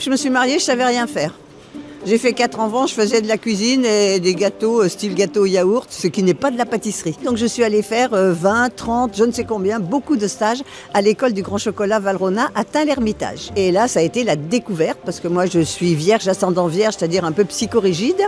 Je me suis mariée, je savais rien faire. J'ai fait 4 enfants, je faisais de la cuisine et des gâteaux, style gâteau yaourt, ce qui n'est pas de la pâtisserie. Donc je suis allée faire 20, 30, je ne sais combien, beaucoup de stages à l'école du Grand Chocolat Valrhona à Tain-l'Hermitage. Et là, ça a été la découverte, parce que moi je suis vierge, ascendant vierge, c'est-à-dire un peu psychorigide.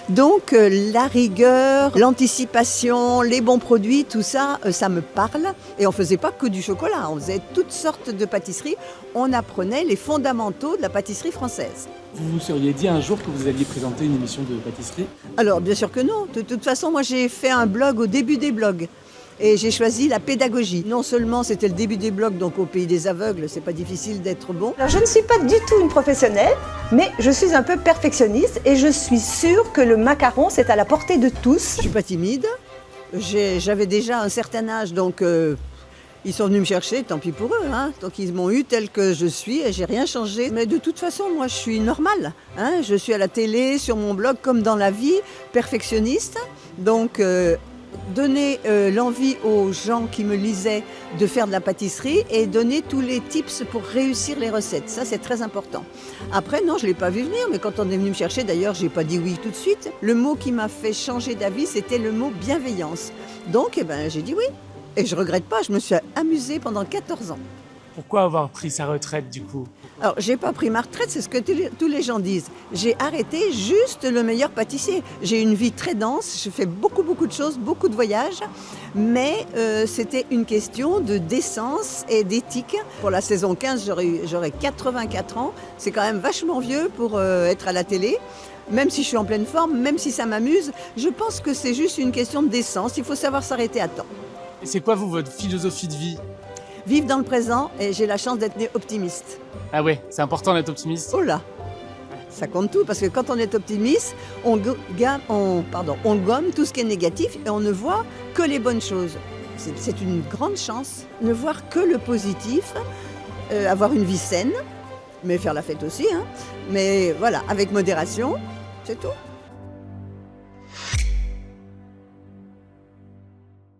Donc la rigueur, l'anticipation, les bons produits, tout ça, ça me parle. Et on ne faisait pas que du chocolat, on faisait toutes sortes de pâtisseries. On apprenait les fondamentaux de la pâtisserie française. Vous vous seriez dit un jour que vous alliez présenter une émission de pâtisserie? Alors bien sûr que non. De toute façon, moi j'ai fait un blog au début des blogs. Et j'ai choisi la pédagogie. Non seulement c'était le début des blogs, donc au pays des aveugles, c'est pas difficile d'être bon. Alors, je ne suis pas du tout une professionnelle, mais je suis un peu perfectionniste et je suis sûre que le macaron, c'est à la portée de tous. Je suis pas timide. J'avais déjà un certain âge, donc ils sont venus me chercher, tant pis pour eux. Donc ils m'ont eu tel que je suis et j'ai rien changé. Mais de toute façon, moi je suis normale. Je suis à la télé, sur mon blog, comme dans la vie, perfectionniste. Donc donner l'envie aux gens qui me lisaient de faire de la pâtisserie et donner tous les tips pour réussir les recettes. Ça, c'est très important. Après, non, je ne l'ai pas vu venir, mais quand on est venu me chercher, d'ailleurs, je n'ai pas dit oui tout de suite. Le mot qui m'a fait changer d'avis, c'était le mot bienveillance. Donc, j'ai dit oui. Et je ne regrette pas, je me suis amusée pendant 14 ans. Pourquoi avoir pris sa retraite du coup? Alors, j'ai pas pris ma retraite, c'est ce que tous les gens disent. J'ai arrêté juste le meilleur pâtissier. J'ai une vie très dense, je fais beaucoup de choses, beaucoup de voyages, mais c'était une question de décence et d'éthique. Pour la saison 15, j'aurai 84 ans, c'est quand même vachement vieux pour être à la télé. Même si je suis en pleine forme, même si ça m'amuse, je pense que c'est juste une question de décence, il faut savoir s'arrêter à temps. Et c'est quoi votre philosophie de vie? Vivre dans le présent, et j'ai la chance d'être née optimiste. Ah ouais, c'est important d'être optimiste. Oh là, ça compte tout, parce que quand on est optimiste, on gomme tout ce qui est négatif et on ne voit que les bonnes choses. C'est une grande chance, ne voir que le positif, avoir une vie saine, mais faire la fête aussi, mais voilà, avec modération, c'est tout.